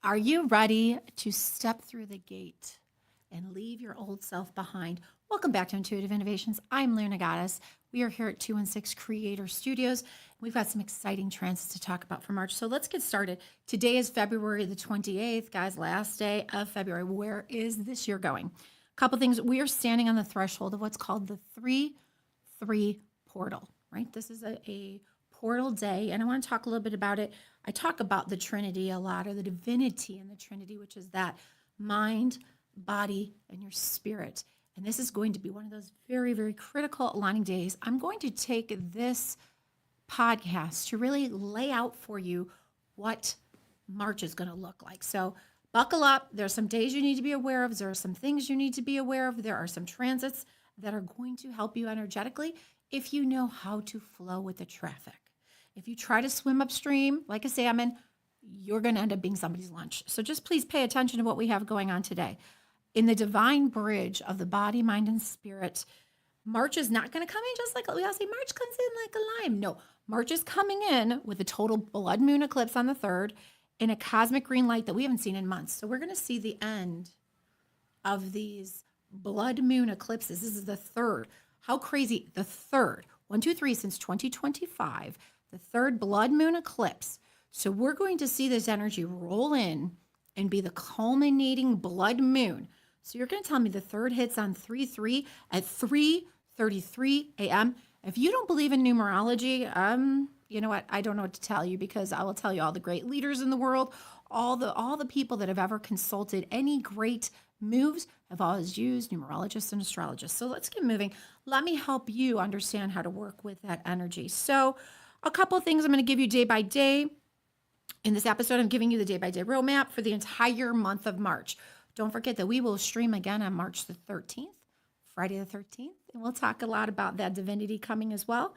Are you ready to step through the gate and leave your old self behind? Welcome back to Intuitive Innovations. I'm Lunar Goddess. We are here at 216 Creator Studios. We've got some exciting transits to talk about for March. So let's get started. Today is February the 28th, guys, last day of February. Where is this year going? A couple things. We are standing on the threshold of what's called the 3-3 portal, right? This is a portal day, and I want to talk a little bit about it. I talk about the Trinity a lot, or the divinity in the Trinity, which is that mind, body, and your spirit. And this is going to be one of those very, very critical aligning days. I'm going to take this podcast to really lay out for you what March is going to look like. So buckle up. There's some days you need to be aware of. There are some things you need to be aware of. There are some transits that are going to help you energetically if you know how to flow with the traffic. If you try to swim upstream like a salmon, you're going to end up being somebody's lunch. So just please pay attention to what we have going on today. In the divine bridge of the body, mind, and spirit, March is not going to come in just like we all say, March comes in like a lime. No, March is coming in with a total blood moon eclipse on the 3rd in a cosmic green light that we haven't seen in months. So we're going to see the end of these blood moon eclipses. This is the 3rd. How crazy? The 3rd. 1, 2, 3 since 2025. The 3rd blood moon eclipse. So we're going to see this energy roll in and be the culminating blood moon. So you're going to tell me the 3rd hits on 3-3 at 3:33 a.m. If you don't believe in numerology, you know what? I don't know what to tell you, because I will tell you all the great leaders in the world, all the people that have ever consulted any great moves have always used numerologists and astrologists. So let's get moving. Let me help you understand how to work with that energy. So a couple of things I'm going to give you day by day. In this episode, I'm giving you the day-by-day roadmap for the entire month of March. Don't forget that we will stream again on March the 13th, Friday the 13th, and we'll talk a lot about that divinity coming as well.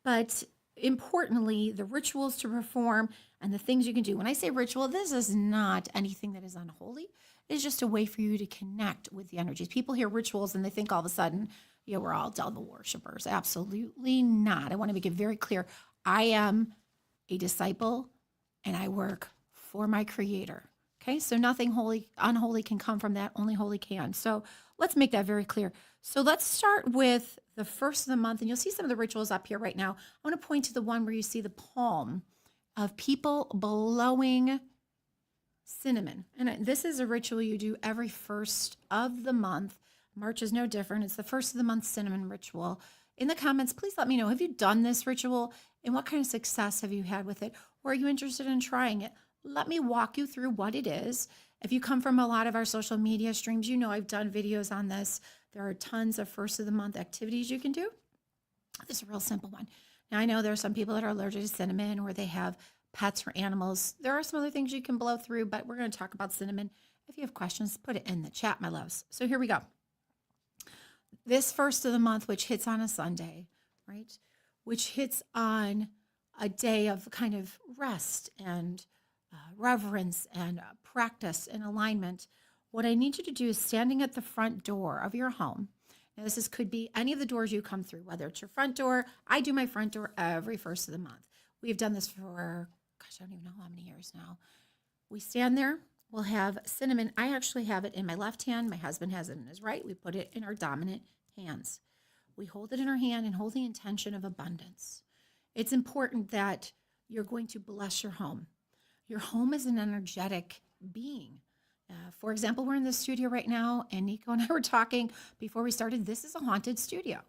But importantly, the rituals to perform and the things you can do. When I say ritual, this is not anything that is unholy. It's just a way for you to connect with the energies. People hear rituals and they think all of a sudden, we're all devil worshipers. Absolutely not. I want to make it very clear. I am a disciple and I work for my creator. Okay, so nothing unholy can come from that. Only holy can. So let's make that very clear. So let's start with the first of the month, and you'll see some of the rituals up here right now. I want to point to the one where you see the palm of people blowing cinnamon. And this is a ritual you do every first of the month. March is no different. It's the first of the month cinnamon ritual. In the comments, please let me know, have you done this ritual and what kind of success have you had with it? Or are you interested in trying it? Let me walk you through what it is. If you come from a lot of our social media streams, I've done videos on this. There are tons of first of the month activities you can do. This is a real simple one. Now, I know there are some people that are allergic to cinnamon, or they have pets or animals. There are some other things you can blow through, but we're going to talk about cinnamon. If you have questions, put it in the chat, my loves. So here we go. This first of the month, which hits on a Sunday, right? Which hits on a day of kind of rest and reverence and practice and alignment. What I need you to do is standing at the front door of your home. Now, could be any of the doors you come through, whether it's your front door. I do my front door every first of the month. We've done this for, I don't even know how many years now. We stand there. We'll have cinnamon. I actually have it in my left hand. My husband has it in his right. We put it in our dominant hands. We hold it in our hand and hold the intention of abundance. It's important that you're going to bless your home. Your home is an energetic being. For example, we're in the studio right now, and Nico and I were talking before we started. This is a haunted studio.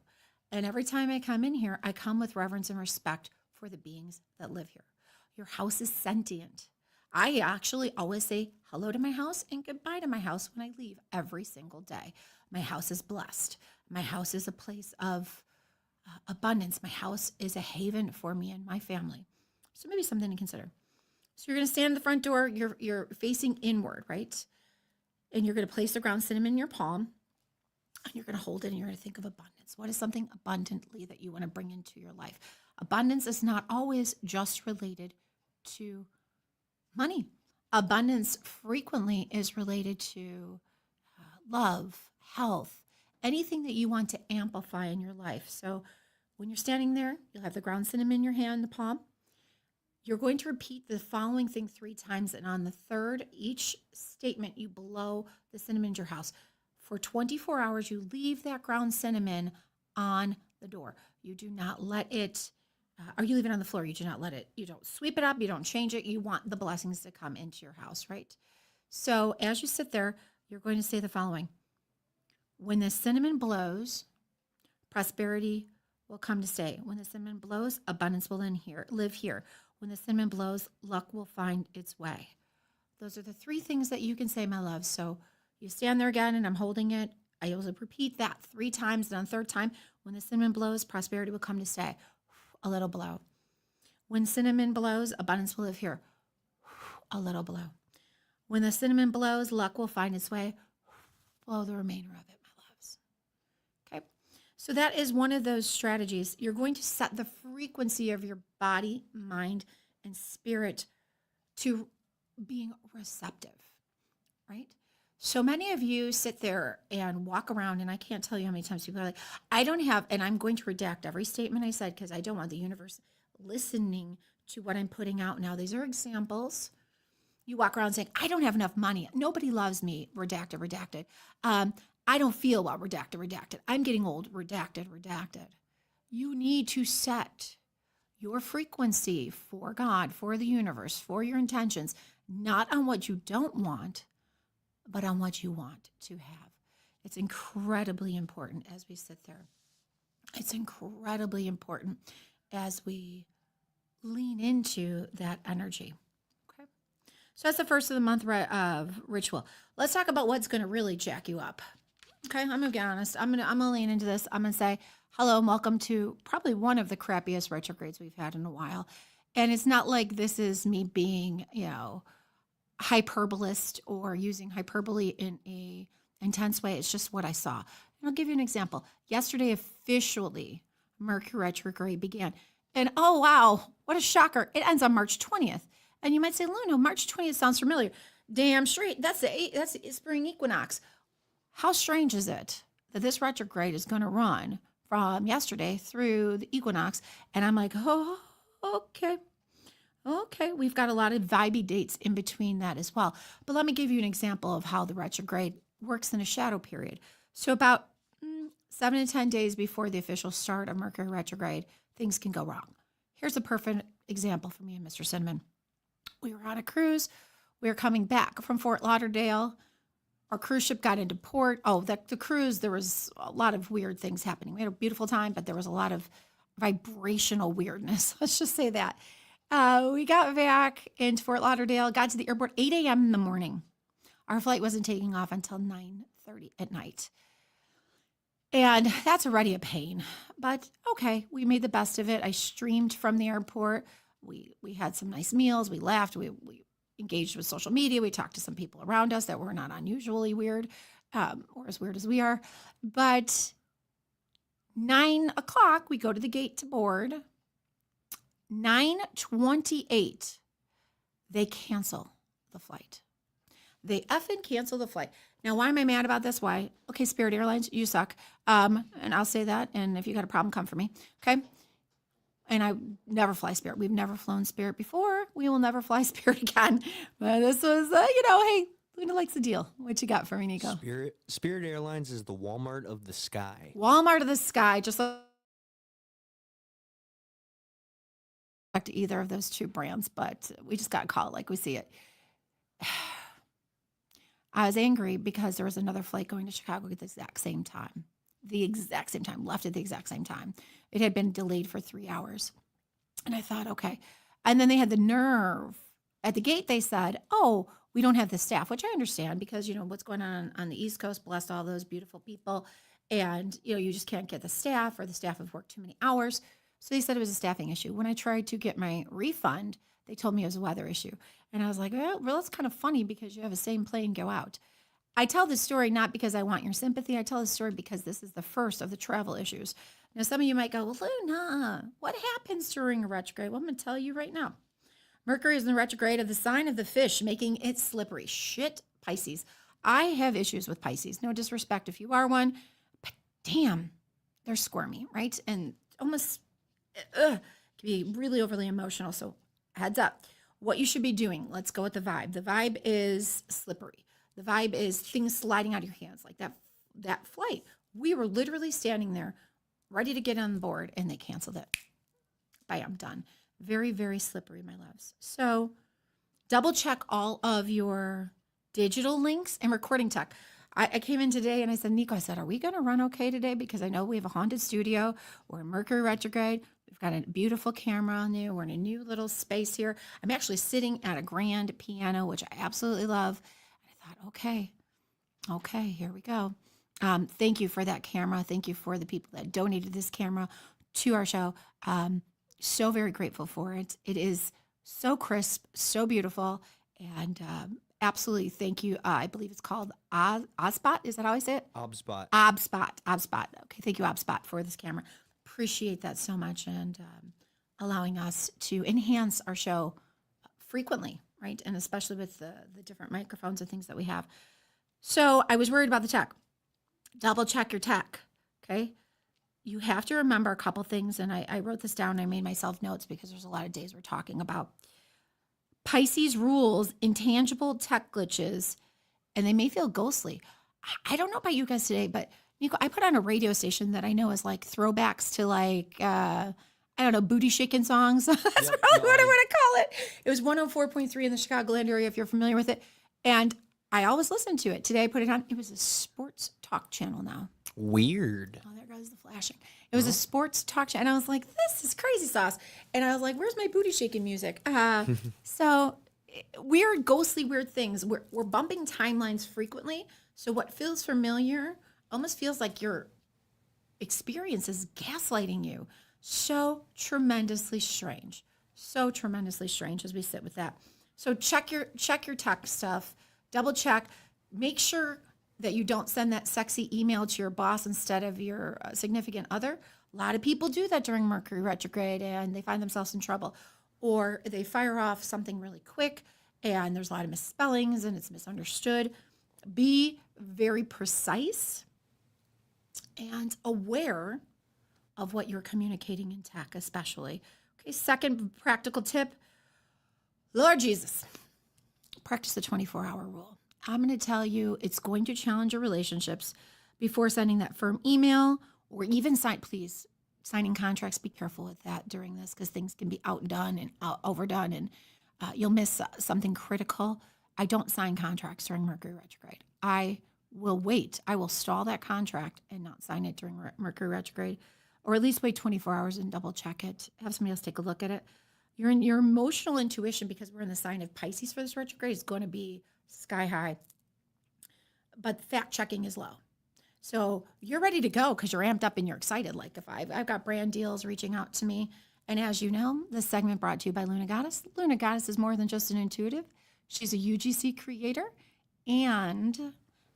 And every time I come in here, I come with reverence and respect for the beings that live here. Your house is sentient. I actually always say hello to my house and goodbye to my house when I leave every single day. My house is blessed. My house is a place of abundance. My house is a haven for me and my family. So maybe something to consider. So you're going to stand at the front door. You're facing inward, right? And you're going to place the ground cinnamon in your palm. And you're going to hold it, and you're going to think of abundance. What is something abundantly that you want to bring into your life? Abundance is not always just related to money. Abundance frequently is related to love, health, anything that you want to amplify in your life. So when you're standing there, you'll have the ground cinnamon in your hand, the palm. You're going to repeat the following thing 3 times. And on the third, each statement, you blow the cinnamon in your house. For 24 hours, you leave that ground cinnamon on the door. You do not let it, or you leave it on the floor. You do not let it, you don't sweep it up. You don't change it. You want the blessings to come into your house, right? So as you sit there, you're going to say the following. When the cinnamon blows, prosperity will come to stay. When the cinnamon blows, abundance will live here. When the cinnamon blows, luck will find its way. Those are the 3 things that you can say, my love. So you stand there again, and I'm holding it. I will repeat that 3 times, and on the third time, when the cinnamon blows, prosperity will come to stay. A little blow. When cinnamon blows, abundance will live here. A little blow. When the cinnamon blows, luck will find its way. Blow the remainder of it, my loves. Okay. So that is one of those strategies. You're going to set the frequency of your body, mind, and spirit to being receptive, right? So many of you sit there and walk around, and I can't tell you how many times people are like, I don't have, and I'm going to redact every statement I said because I don't want the universe listening to what I'm putting out now. These are examples. You walk around saying, I don't have enough money. Nobody loves me. Redacted. I don't feel well. Redacted. I'm getting old. Redacted. You need to set your frequency for God, for the universe, for your intentions, not on what you don't want, but on what you want to have. It's incredibly important as we sit there. It's incredibly important as we lean into that energy. Okay. So that's the first of the month of ritual. Let's talk about what's going to really jack you up. Okay. I'm going to get honest. I'm going to lean into this. I'm going to say, hello and welcome to probably one of the crappiest retrogrades we've had in a while. And it's not like this is me being, hyperbolist or using hyperbole in a intense way. It's just what I saw. And I'll give you an example. Yesterday, officially, Mercury Retrograde began. And oh, wow, what a shocker. It ends on March 20th. And you might say, Luna, March 20th sounds familiar. Damn straight. That's the spring equinox. How strange is it that this retrograde is going to run from yesterday through the equinox? And I'm like, oh, okay. Okay, we've got a lot of vibey dates in between that as well. But let me give you an example of how the retrograde works in a shadow period. So about 7 to 10 days before the official start of Mercury retrograde, things can go wrong. Here's a perfect example for me and Mr. Cinnamon. We were on a cruise. We were coming back from Fort Lauderdale. Our cruise ship got into port. Oh, the cruise, there was a lot of weird things happening. We had a beautiful time, but there was a lot of vibrational weirdness. Let's just say that. We got back into Fort Lauderdale, got to the airport 8 a.m. in the morning. Our flight wasn't taking off until 9:30 at night. And that's already a pain. But okay, we made the best of it. I streamed from the airport. We had some nice meals. We laughed. We engaged with social media. We talked to some people around us that were not unusually weird, or as weird as we are. But 9 o'clock, we go to the gate to board. 9:28, they cancel the flight. They effing cancel the flight. Now, why am I mad about this? Why? Okay, Spirit Airlines, you suck. And I'll say that. And if you got a problem, come for me. Okay. And I never fly Spirit. We've never flown Spirit before. We will never fly Spirit again. But this was, hey, Luna likes the deal. What you got for me, Nico? Spirit Airlines is the Walmart of the sky. Walmart of the sky. Just to either of those two brands, but we just got to call it like we see it. I was angry because there was another flight going to Chicago at the exact same time. Left at the exact same time. It had been delayed for 3 hours. And I thought, okay. And then they had the nerve. At the gate, they said, oh, we don't have the staff, which I understand because, what's going on the East Coast, bless all those beautiful people. And, you just can't get the staff, or the staff have worked too many hours. So they said it was a staffing issue. When I tried to get my refund, they told me it was a weather issue. And I was like, well, that's kind of funny because you have the same plane go out. I tell this story not because I want your sympathy. I tell this story because this is the first of the travel issues. Now, some of you might go, well, Luna, what happens during a retrograde? Well, I'm going to tell you right now. Mercury is in the retrograde of the sign of the fish, making it slippery. Shit, Pisces. I have issues with Pisces. No disrespect if you are one, but damn, they're squirmy, right? And almost can be really overly emotional. So heads up. What you should be doing, let's go with the vibe. The vibe is slippery. The vibe is things sliding out of your hands, like that flight. We were literally standing there ready to get on board and they canceled it. Bam, done. Very, very slippery, my loves. So double check all of your digital links and recording tech. I came in today and I said, Nico, I said, are we going to run okay today? Because I know we have a haunted studio. We're in Mercury Retrograde. We've got a beautiful camera on you. We're in a new little space here. I'm actually sitting at a grand piano, which I absolutely love. And I thought, okay, here we go. Thank you for that camera. Thank you for the people that donated this camera to our show. So very grateful for it. It is so crisp, so beautiful, and absolutely thank you. I believe it's called Ozspot. Is that how I say it? Obspot. Obspot. Okay, thank you, Obspot, for this camera. Appreciate that so much, and allowing us to enhance our show frequently, right? And especially with the different microphones and things that we have. So I was worried about the tech. Double check your tech, okay? You have to remember a couple things, and I wrote this down. I made myself notes because there's a lot of days we're talking about Pisces rules, intangible tech glitches, and they may feel ghostly. I don't know about you guys today, but Nico, I put on a radio station that I know is like throwbacks to like, I don't know, booty shaking songs. That's probably what I want to call it. It was 104.3 in the Chicagoland area, if you're familiar with it. And I always listen to it. Today I put it on. It was a sports talk channel now. Weird. Oh, there goes the flashing. It was a sports talk show. And I was like, this is crazy sauce. And I was like, where's my booty shaking music? So weird, ghostly, weird things. We're bumping timelines frequently. So what feels familiar almost feels like your experience is gaslighting you. So tremendously strange. So tremendously strange as we sit with that. So check your tech stuff. Double check. Make sure that you don't send that sexy email to your boss instead of your significant other. A lot of people do that during Mercury retrograde and they find themselves in trouble. Or they fire off something really quick and there's a lot of misspellings and it's misunderstood. Be very precise and aware of what you're communicating in tech, especially. Okay, second practical tip, Lord Jesus, practice the 24-hour rule. I'm going to tell you it's going to challenge your relationships before sending that firm email or even signing contracts. Be careful with that during this because things can be outdone and overdone and you'll miss something critical. I don't sign contracts during Mercury retrograde. I will wait. I will stall that contract and not sign it during Mercury retrograde, or at least wait 24 hours and double check it. Have somebody else take a look at it. Your emotional intuition, because we're in the sign of Pisces for this retrograde, is going to be sky high. But fact checking is low. So you're ready to go because you're amped up and you're excited. Like if I've got brand deals reaching out to me. And as you know, this segment brought to you by Luna Goddess. Luna Goddess is more than just an intuitive. She's a UGC creator and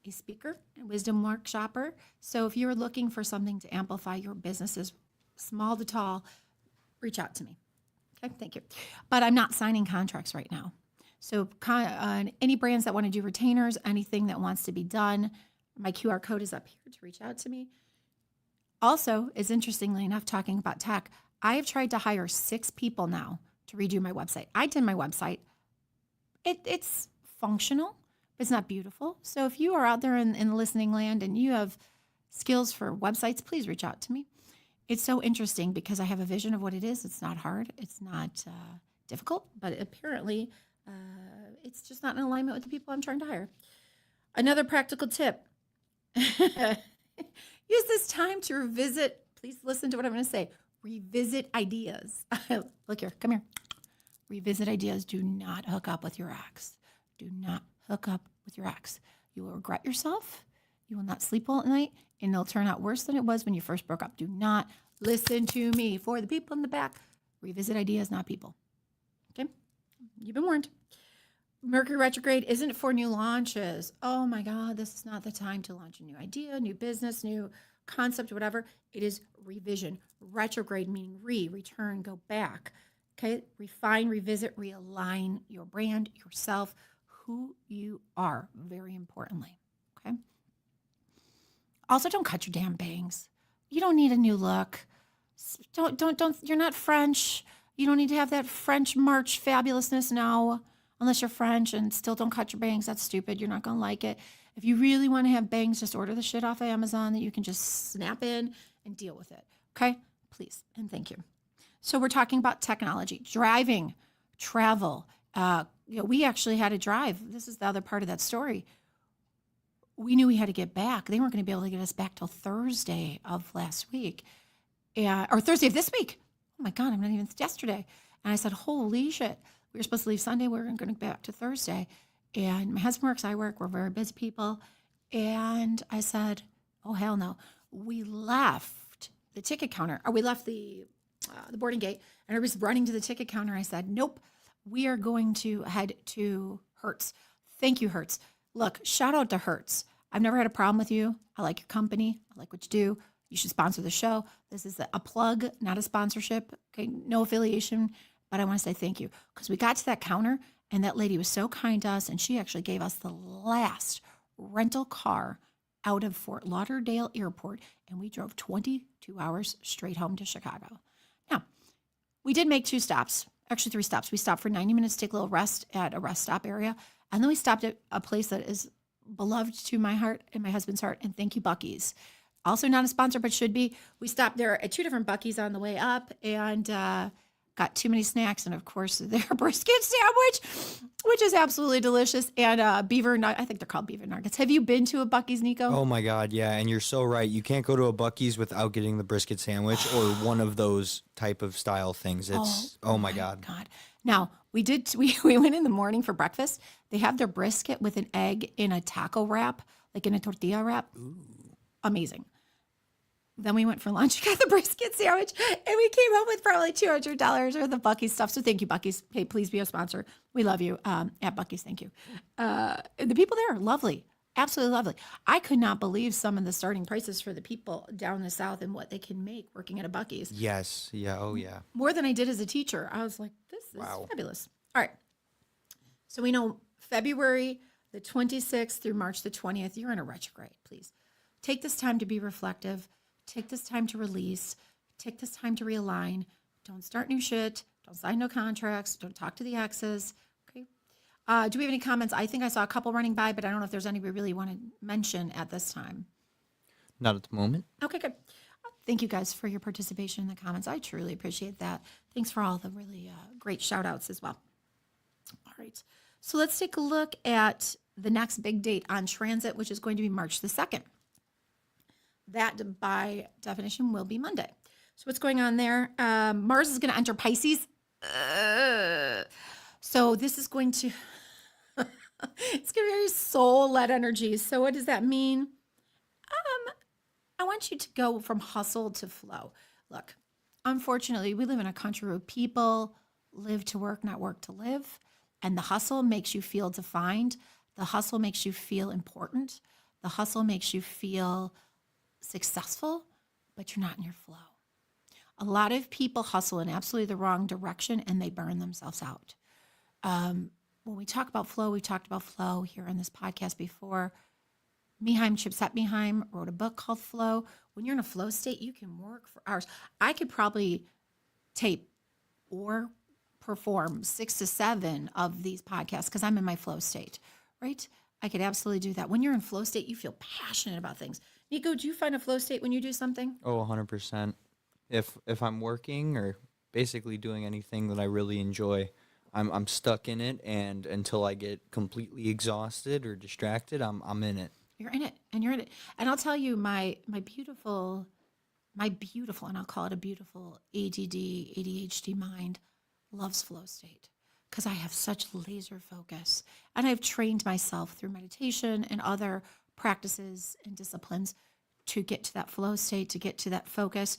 a speaker and wisdom workshopper. So if you're looking for something to amplify your businesses, small to tall, reach out to me. Okay, thank you. But I'm not signing contracts right now. So any brands that want to do retainers, anything that wants to be done, my QR code is up here to reach out to me. Also, is interestingly enough, talking about tech, I have tried to hire 6 people now to redo my website. I did my website. It's functional, but it's not beautiful. So if you are out there in listening land and you have skills for websites, please reach out to me. It's so interesting because I have a vision of what it is. It's not hard. It's not difficult, but apparently it's just not in alignment with the people I'm trying to hire. Another practical tip. Use this time to revisit. Please listen to what I'm going to say. Revisit ideas. Look here. Come here. Revisit ideas. Do not hook up with your ex. Do not hook up with your ex. You will regret yourself. You will not sleep well at night, and it'll turn out worse than it was when you first broke up. Do not listen to me. For the people in the back, revisit ideas, not people. Okay? You've been warned. Mercury retrograde isn't for new launches. Oh my God, this is not the time to launch a new idea, new business, new concept, whatever. It is revision. Retrograde meaning return, go back. Okay? Refine, revisit, realign your brand, yourself, who you are, very importantly. Okay? Also, don't cut your damn bangs. You don't need a new look. Don't, you're not French. You don't need to have that French March fabulousness now, unless you're French and still don't cut your bangs. That's stupid. You're not going to like it. If you really want to have bangs, just order the shit off of Amazon that you can just snap in and deal with it. Okay? Please and thank you. So we're talking about technology, driving, travel. We actually had to drive. This is the other part of that story. We knew we had to get back. They weren't going to be able to get us back till Thursday of last week, or Thursday of this week. Oh my God, I'm not even yesterday. And I said, holy shit. We were supposed to leave Sunday. We were going to go back to Thursday. And my husband works, I work. We're very busy people. And I said, oh, hell no. We left the ticket counter, or we left the boarding gate, and I was running to the ticket counter. I said, nope, we are going to head to Hertz. Thank you, Hertz. Look, shout out to Hertz. I've never had a problem with you. I like your company. I like what you do. You should sponsor the show. This is a plug, not a sponsorship. Okay, no affiliation, but I want to say thank you, because we got to that counter and that lady was so kind to us, and she actually gave us the last rental car out of Fort Lauderdale Airport, and we drove 22 hours straight home to Chicago. Now, we did make 2 stops, actually 3 stops. We stopped for 90 minutes to take a little rest at a rest stop area, and then we stopped at a place that is beloved to my heart and my husband's heart, and thank you, Buc-ee's. Also not a sponsor, but should be. We stopped there at 2 different Buc-ee's on the way up, and got too many snacks, and of course their brisket sandwich, which is absolutely delicious, and beaver nugget. I think they're called beaver nuggets. Have you been to a Buc-ee's, Nico? Oh my God, yeah, and you're so right. You can't go to a Buc-ee's without getting the brisket sandwich or one of those type of style things. It's oh my God. Now we went in the morning for breakfast. They have their brisket with an egg in a taco wrap, like in a tortilla wrap. Ooh. Amazing. Then we went for lunch, got the brisket sandwich, and we came home with probably $200 worth of Buc-ee's stuff. So thank you, Buc-ee's. Hey, please be a sponsor. We love you at Buc-ee's. Thank you. The people there are lovely, absolutely lovely. I could not believe some of the starting prices for the people down the South and what they can make working at a Buc-ee's. Yes. Yeah. Oh yeah. More than I did as a teacher. I was like, this is fabulous. All right. So we know February the 26th through March the 20th, you're in a retrograde. Please take this time to be reflective. Take this time to release. Take this time to realign. Don't start new shit. Don't sign no contracts. Don't talk to the exes. Okay. Do we have any comments? I think I saw a couple running by, but I don't know if there's any we really want to mention at this time. Not at the moment. Okay, good. Thank you guys for your participation in the comments. I truly appreciate that. Thanks for all the really great shout outs as well. All right. So let's take a look at the next big date on transit, which is going to be March the 2nd. That, by definition, will be Monday. So what's going on there? Mars is going to enter Pisces. So this is going to, it's going to be very soul-led energy. So what does that mean? I want you to go from hustle to flow. Look, unfortunately, we live in a country where people live to work, not work to live. And the hustle makes you feel defined. The hustle makes you feel important. The hustle makes you feel successful, but you're not in your flow. A lot of people hustle in absolutely the wrong direction and they burn themselves out. When we talk about flow, we talked about flow here on this podcast before. Csikszentmihalyi wrote a book called Flow. When you're in a flow state, you can work for hours. I could probably tape or perform 6 to 7 of these podcasts because I'm in my flow state, right? I could absolutely do that. When you're in flow state, you feel passionate about things. Nico, do you find a flow state when you do something? Oh, 100%. If I'm working or basically doing anything that I really enjoy, I'm stuck in it, and until I get completely exhausted or distracted, I'm in it. You're in it, and you're in it. And I'll tell you, my beautiful, and I'll call it a beautiful ADD, ADHD mind loves flow state because I have such laser focus, and I've trained myself through meditation and other practices and disciplines to get to that flow state, to get to that focus.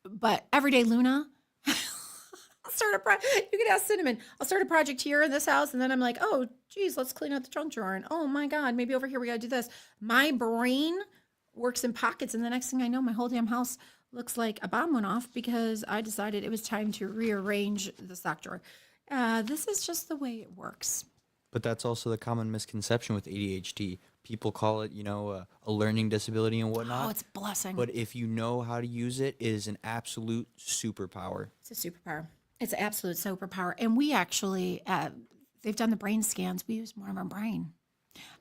But everyday Luna, I'll start a project. You can ask Cinnamon. I'll start a project here in this house, and then I'm like, oh, geez, let's clean out the trunk drawer. And oh my God, maybe over here we got to do this. My brain works in pockets, and the next thing I know, my whole damn house looks like a bomb went off because I decided it was time to rearrange the sock drawer. This is just the way it works. But that's also the common misconception with ADHD. People call it, a learning disability and whatnot. Oh, it's a blessing. But if you know how to use it, it is an absolute superpower. It's a superpower. It's absolute superpower. And we actually, they've done the brain scans. We use more of our brain.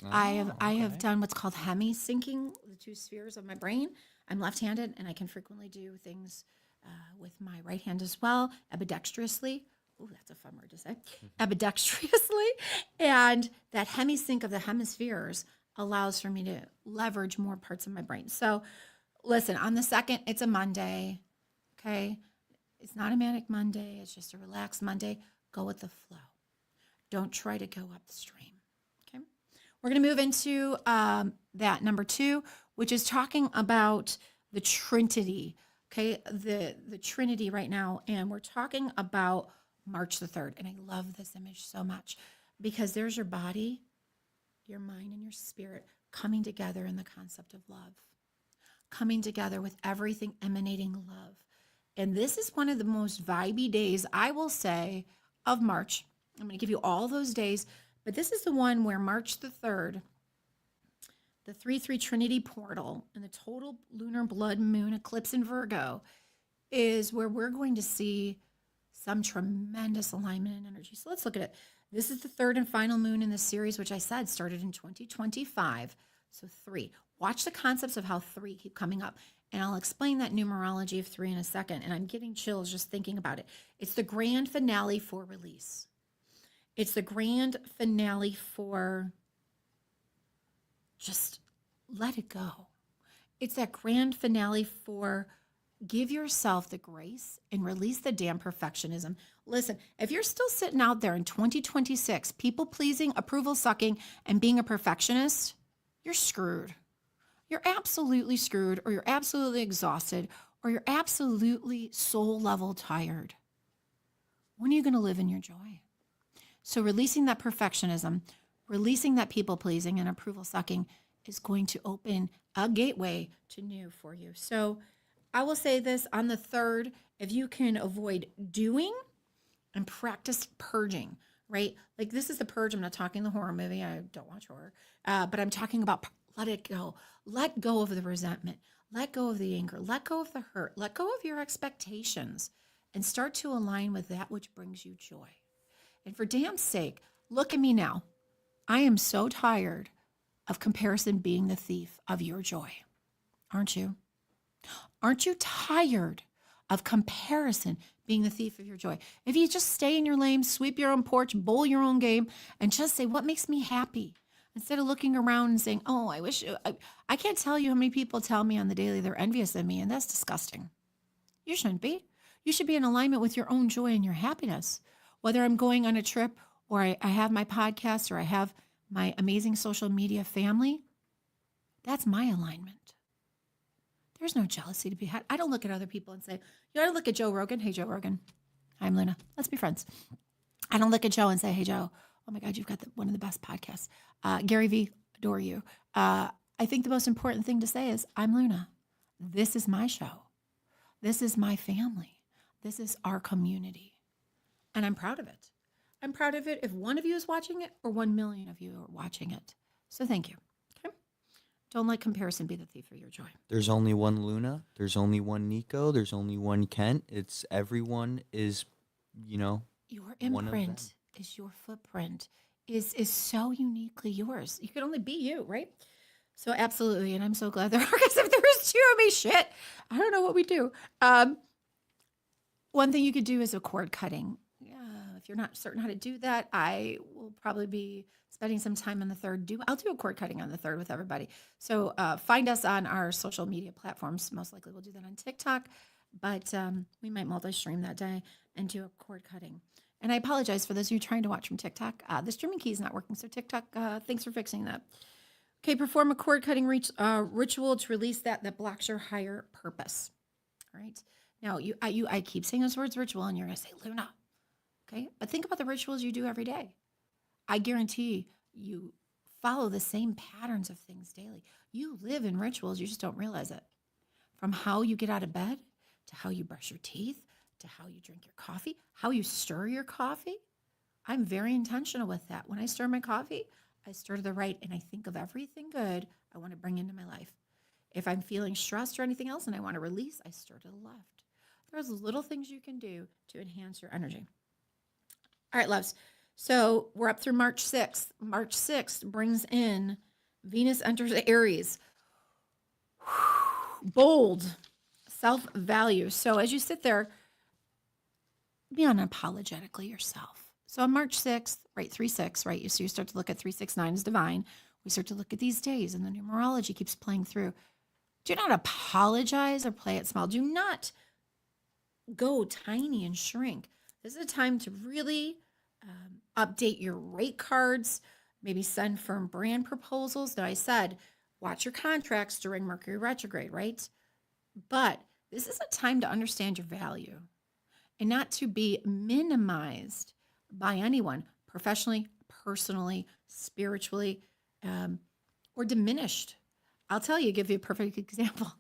I have done what's called hemi-syncing the two spheres of my brain. I'm left-handed, and I can frequently do things with my right hand as well, ambidextrously. Oh, that's a fun word to say. Ambidextrously. And that hemi-sync of the hemispheres allows for me to leverage more parts of my brain. So listen, on the second, it's a Monday. Okay. It's not a manic Monday. It's just a relaxed Monday. Go with the flow. Don't try to go upstream. Okay. We're going to move into that number 2, which is talking about the Trinity. Okay. The Trinity right now. And we're talking about March the 3rd. And I love this image so much because there's your body, your mind, and your spirit coming together in the concept of love, coming together with everything emanating love. And this is one of the most vibey days, I will say, of March. I'm going to give you all those days, but this is the one where March the 3rd, the 3/3 Trinity Portal and the total lunar blood moon eclipse in Virgo is where we're going to see some tremendous alignment and energy. So let's look at it. This is the 3rd and final moon in the series, which I said started in 2025. So 3. Watch the concepts of how 3 keep coming up. And I'll explain that numerology of 3 in a second. And I'm getting chills just thinking about it. It's the grand finale for release. It's the grand finale for just let it go. It's that grand finale for give yourself the grace and release the damn perfectionism. Listen, if you're still sitting out there in 2026, people pleasing, approval sucking, and being a perfectionist, you're screwed. You're absolutely screwed, or you're absolutely exhausted, or you're absolutely soul level tired. When are you going to live in your joy? So releasing that perfectionism, releasing that people pleasing and approval sucking is going to open a gateway to new for you. So I will say this on the 3rd, if you can avoid doing and practice purging, right? Like this is the purge. I'm not talking the horror movie. I don't watch horror, but I'm talking about let it go. Let go of the resentment. Let go of the anger. Let go of the hurt. Let go of your expectations and start to align with that which brings you joy. And for damn sake, look at me now. I am so tired of comparison being the thief of your joy. Aren't you? Aren't you tired of comparison being the thief of your joy? If you just stay in your lane, sweep your own porch, bowl your own game, and just say, what makes me happy? Instead of looking around and saying, oh, I wish, I can't tell you how many people tell me on the daily they're envious of me, and that's disgusting. You shouldn't be. You should be in alignment with your own joy and your happiness. Whether I'm going on a trip or I have my podcast or I have my amazing social media family, that's my alignment. There's no jealousy to be had. I don't look at other people and say, you got to look at Joe Rogan. Hey, Joe Rogan. I'm Luna. Let's be friends. I don't look at Joe and say, hey, Joe, oh my God, you've got one of the best podcasts. Gary V, adore you. I think the most important thing to say is, I'm Luna. This is my show. This is my family. This is our community. And I'm proud of it. I'm proud of it if one of you is watching it or 1 million of you are watching it. So thank you. Okay. Don't let comparison be the thief of your joy. There's only one Luna. There's only one Nico. There's only one Kent. It's everyone is, Your imprint is your footprint is so uniquely yours. You can only be you, right? So absolutely. And I'm so glad there are, because if there was 2 of me, shit, I don't know what we do. One thing you could do is a cord cutting. If you're not certain how to do that, I will probably be spending some time on the 3rd. I'll do a cord cutting on the 3rd with everybody. So find us on our social media platforms. Most likely we'll do that on TikTok, but we might multi-stream that day and do a cord cutting. And I apologize for those of you trying to watch from TikTok. The streaming key is not working, so TikTok, thanks for fixing that. Okay, perform a cord cutting ritual to release that blocks your higher purpose. All right. Now, I keep saying those words, ritual, and you're going to say, Luna. Okay, but think about the rituals you do every day. I guarantee you follow the same patterns of things daily. You live in rituals, you just don't realize it. From how you get out of bed, to how you brush your teeth, to how you drink your coffee, how you stir your coffee. I'm very intentional with that. When I stir my coffee, I stir to the right and I think of everything good I want to bring into my life. If I'm feeling stressed or anything else and I want to release, I stir to the left. There's little things you can do to enhance your energy. All right, loves. So we're up through March 6th. March 6th brings in Venus enters Aries. Bold, self-value. So as you sit there, be unapologetically yourself. So on March 6th, right, 3-6, right? So you start to look at 3-6-9 as divine. We start to look at these days and the numerology keeps playing through. Do not apologize or play it small. Do not go tiny and shrink. This is a time to really update your rate cards, maybe send firm brand proposals. Now, I said, watch your contracts during Mercury Retrograde, right? But this is a time to understand your value and not to be minimized by anyone, professionally, personally, spiritually, or diminished. I'll tell you, give you a perfect example.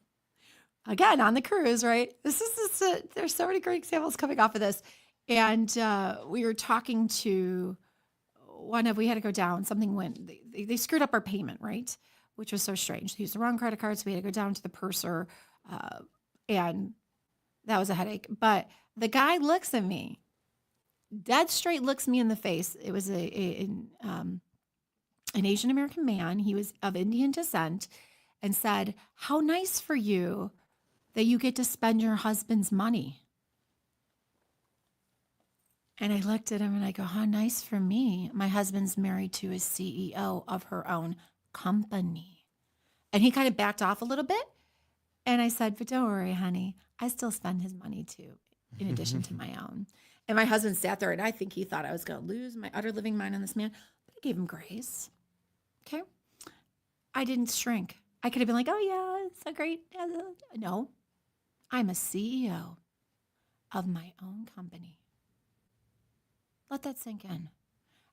Again, on the cruise, right? There's so many great examples coming off of this. And we were talking to we had to go down, something went, they screwed up our payment, right? Which was so strange. They used the wrong credit card, so we had to go down to the purser, and that was a headache. But the guy looks at me, dead straight looks me in the face. It was an Asian American man. He was of Indian descent and said, "How nice for you that you get to spend your husband's money." And I looked at him and I go, "How nice for me. My husband's married to a CEO of her own company." And he kind of backed off a little bit. And I said, "But don't worry, honey. I still spend his money too, in addition to my own." And my husband sat there and I think he thought I was going to lose my utter living mind on this man. But I gave him grace. Okay. I didn't shrink. I could have been like, "Oh yeah, it's so great." No, I'm a CEO of my own company. Let that sink in.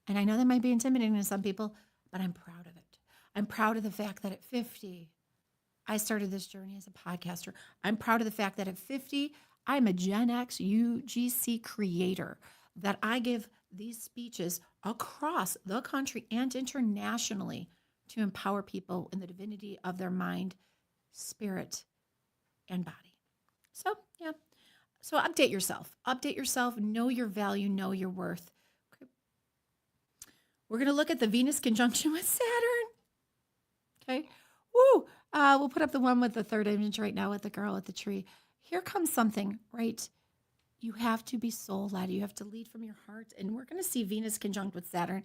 And I know that might be intimidating to some people, but I'm proud of it. I'm proud of the fact that at 50, I started this journey as a podcaster. I'm proud of the fact that at 50, I'm a Gen X UGC creator, that I give these speeches across the country and internationally to empower people in the divinity of their mind, spirit, and body. So, yeah. So update yourself. Update yourself. Know your value. Know your worth. Okay. We're going to look at the Venus conjunction with Saturn. Okay. Woo. We'll put up the one with the third image right now with the girl at the tree. Here comes something, right? You have to be soul-led. You have to lead from your heart. And we're going to see Venus conjunct with Saturn.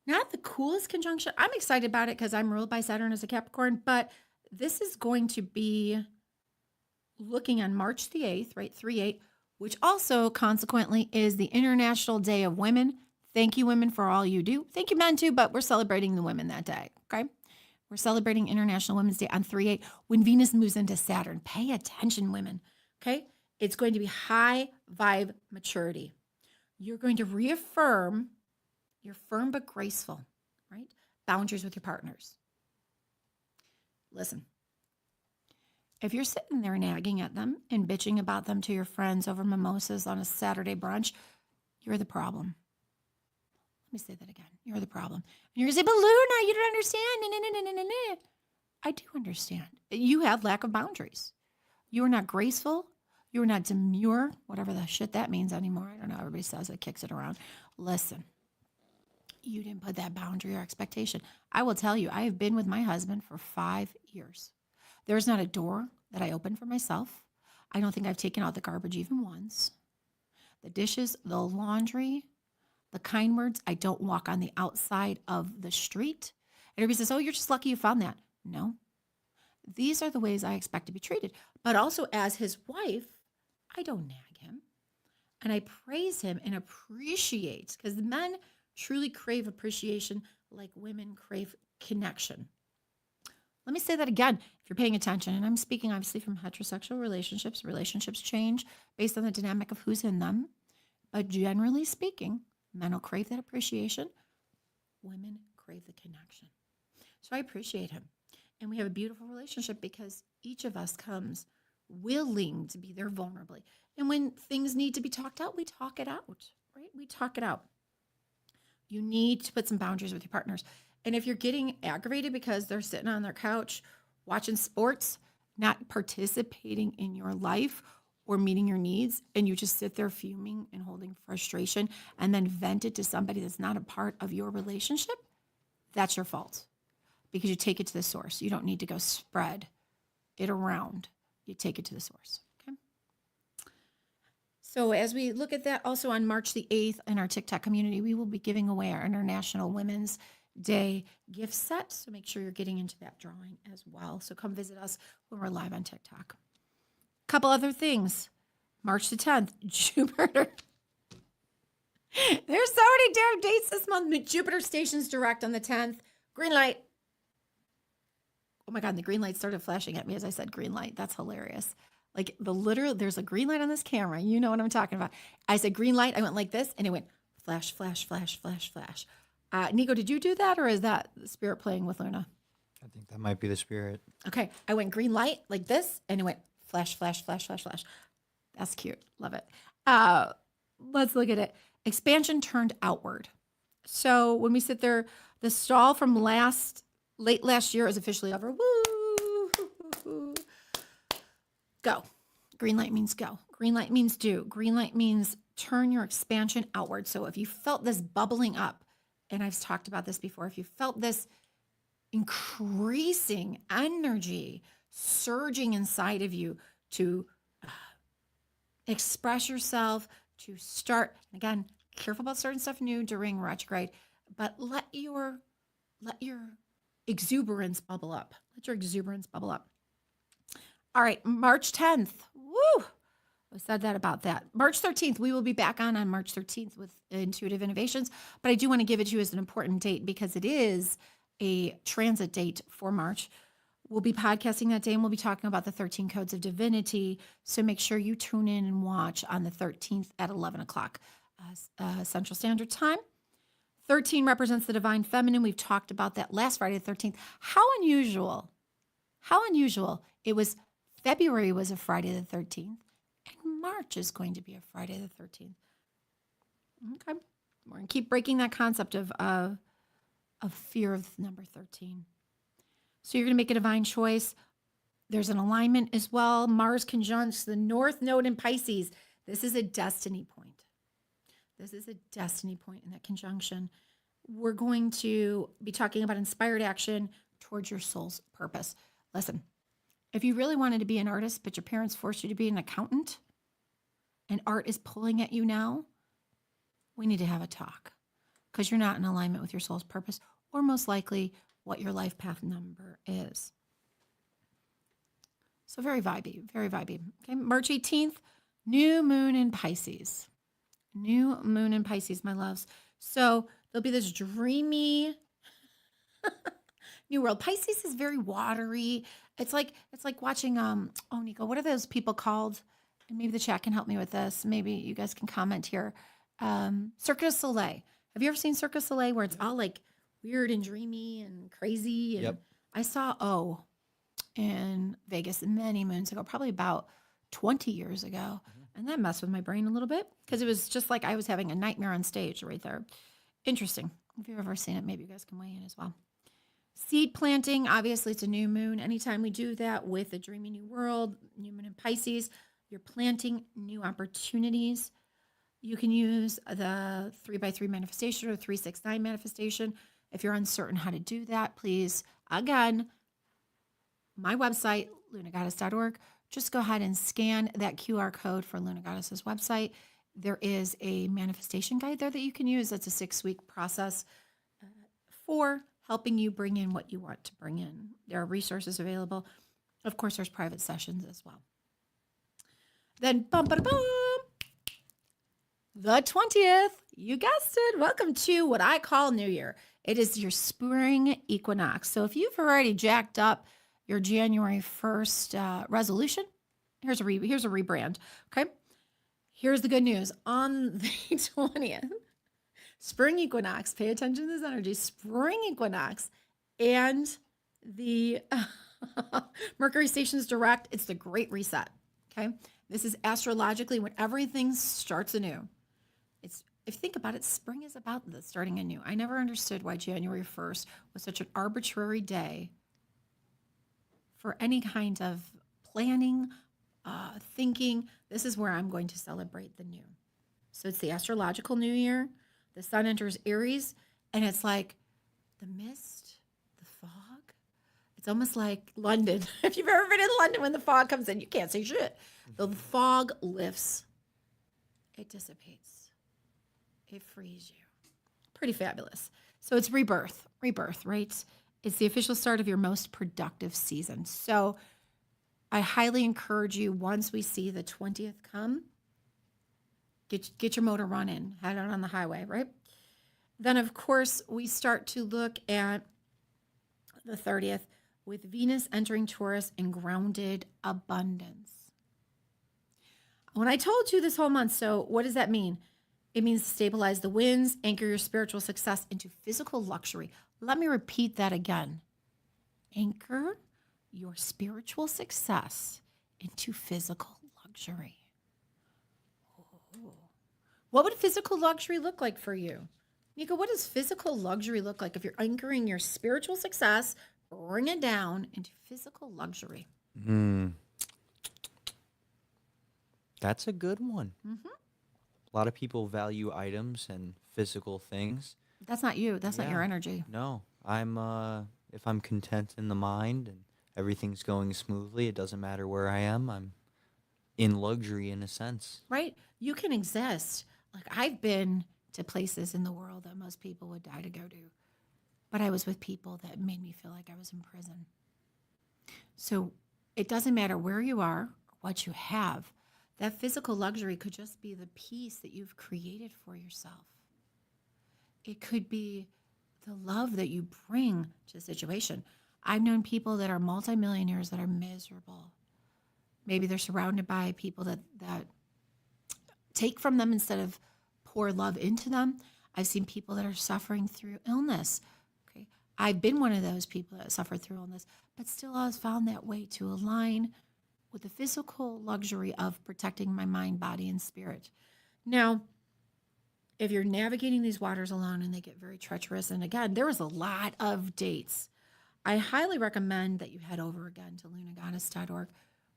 Not the coolest conjunction. I'm excited about it because I'm ruled by Saturn as a Capricorn. But this is going to be looking on March the 8th, right, 3/8, which also consequently is the International Day of Women. Thank you, women, for all you do. Thank you, men, too, but we're celebrating the women that day, okay? We're celebrating International Women's Day on 3/8 when Venus moves into Saturn. Pay attention, women, okay? It's going to be high vibe maturity. You're going to reaffirm your firm but graceful, right? Boundaries with your partners. Listen. If you're sitting there nagging at them and bitching about them to your friends over mimosas on a Saturday brunch, you're the problem. Let me say that again. You're the problem. And you're going to say, "But Luna, you don't understand." I do understand. You have lack of boundaries. You are not graceful. You are not demure, whatever the shit that means anymore. I don't know. Everybody says it, kicks it around. Listen, you didn't put that boundary or expectation. I will tell you, I have been with my husband for 5 years. There's not a door that I open for myself. I don't think I've taken out the garbage even once. The dishes, the laundry, the kind words, I don't walk on the outside of the street. And everybody says, "Oh, you're just lucky you found that." No. These are the ways I expect to be treated. But also as his wife, I don't nag him. And I praise him and appreciate, because men truly crave appreciation like women crave connection. Let me say that again, if you're paying attention, and I'm speaking obviously from heterosexual relationships. Relationships change based on the dynamic of who's in them. But generally speaking, men will crave that appreciation. Women crave the connection. So I appreciate him. And we have a beautiful relationship because each of us comes willing to be there vulnerably. And when things need to be talked out, we talk it out, right? We talk it out. You need to put some boundaries with your partners. And if you're getting aggravated because they're sitting on their couch watching sports, not participating in your life, or meeting your needs, and you just sit there fuming and holding frustration and then vent it to somebody that's not a part of your relationship, that's your fault because you take it to the source. You don't need to go spread it around. You take it to the source. Okay. So as we look at that, also on March the 8th in our TikTok community, we will be giving away our International Women's Day gift set. So make sure you're getting into that drawing as well. So come visit us when we're live on TikTok. Couple other things. March the 10th, Jupiter. There's so many damn dates this month. Jupiter stations direct on the 10th. Green light. Oh my God, the green light started flashing at me as I said green light. That's hilarious. Like there's a green light on this camera. You know what I'm talking about. I said green light. I went like this and it went flash, flash, flash, flash, flash. Nico, did you do that or is that the spirit playing with Luna? I think that might be the spirit. Okay. I went green light like this and it went flash, flash, flash, flash, flash. That's cute. Love it. Let's look at it. Expansion turned outward. So when we sit there, the stall from late last year is officially over. Woo! Go. Green light means go. Green light means do. Green light means turn your expansion outward. So if you felt this bubbling up, and I've talked about this before, if you felt this increasing energy surging inside of you to express yourself, to start, again, careful about starting stuff new during retrograde, but let your exuberance bubble up. Let your exuberance bubble up. All right, March 10th. Woo! I said that about that. March 13th, we will be back on March 13th with Intuitive Innovations, but I do want to give it to you as an important date because it is a transit date for March. We'll be podcasting that day and we'll be talking about the 13 Codes of Divinity. So make sure you tune in and watch on the 13th at 11 o'clock Central Standard Time. 13 represents the divine feminine. We've talked about that last Friday the 13th. How unusual. How unusual. It was February was a Friday the 13th and March is going to be a Friday the 13th. Okay. We're going to keep breaking that concept of fear of number 13. So you're going to make a divine choice. There's an alignment as well. Mars conjuncts the North Node in Pisces. This is a destiny point. This is a destiny point in that conjunction. We're going to be talking about inspired action towards your soul's purpose. Listen, if you really wanted to be an artist, but your parents forced you to be an accountant, and art is pulling at you now, we need to have a talk because you're not in alignment with your soul's purpose or most likely what your life path number is. So very vibey, very vibey. Okay, March 18th, new moon in Pisces. New moon in Pisces, my loves. So there'll be this dreamy new world. Pisces is very watery. It's like watching oh Nico, what are those people called? And maybe the chat can help me with this. Maybe you guys can comment here. Cirque du Soleil. Have you ever seen Cirque du Soleil where it's all like weird and dreamy and crazy? And Yep. I saw in Vegas many moons ago, probably about 20 years ago. And that messed with my brain a little bit because it was just like I was having a nightmare on stage right there. Interesting. If you've ever seen it, maybe you guys can weigh in as well. Seed planting, obviously it's a new moon. Anytime we do that with a dreamy new world, new moon in Pisces, you're planting new opportunities. You can use the 3x3 manifestation or 369 manifestation. If you're uncertain how to do that, please, again, my website, lunagoddess.org, just go ahead and scan that QR code for Luna Goddess's website. There is a manifestation guide there that you can use. That's a 6-week process for helping you bring in what you want to bring in. There are resources available. Of course, there's private sessions as well. Then, the 20th, you guessed it. Welcome to what I call New Year. It is your spring equinox. So if you've already jacked up your January 1st resolution, here's a rebrand, okay? Here's the good news. On the 20th, spring equinox, pay attention to this energy, spring equinox, and the Mercury stations direct, it's the Great Reset, okay? This is astrologically when everything starts anew. If you think about it, spring is about starting anew. I never understood why January 1st was such an arbitrary day for any kind of planning, thinking, this is where I'm going to celebrate the new. So it's the Astrological New Year. The sun enters Aries, and it's like the mist, the fog. It's almost like London. If you've ever been in London, when the fog comes in, you can't see shit. The fog lifts. It dissipates. It frees you. Pretty fabulous. So it's rebirth, right? It's the official start of your most productive season. So I highly encourage you, once we see the 20th come, get your motor running, head out on the highway, right? Then, of course, we start to look at the 30th with Venus entering Taurus in grounded abundance. When I told you this whole month, so what does that mean? It means stabilize the winds, anchor your spiritual success into physical luxury. Let me repeat that again. Anchor your spiritual success into physical luxury. Oh. What would physical luxury look like for you? Nico, what does physical luxury look like if you're anchoring your spiritual success, bring it down into physical luxury? That's a good one. A lot of people value items and physical things. That's not you. That's not your energy. No, if I'm content in the mind and everything's going smoothly, it doesn't matter where I am. I'm in luxury in a sense. Right? You can exist. Like, I've been to places in the world that most people would die to go to, but I was with people that made me feel like I was in prison. So it doesn't matter where you are or what you have. That physical luxury could just be the peace that you've created for yourself. It could be the love that you bring to the situation. I've known people that are multimillionaires that are miserable. Maybe they're surrounded by people that take from them instead of pour love into them. I've seen people that are suffering through illness. Okay, I've been one of those people that suffered through illness, but still always found that way to align with the physical luxury of protecting my mind, body, and spirit. Now, if you're navigating these waters alone and they get very treacherous, and again, there was a lot of dates, I highly recommend that you head over again to lunagoddess.org.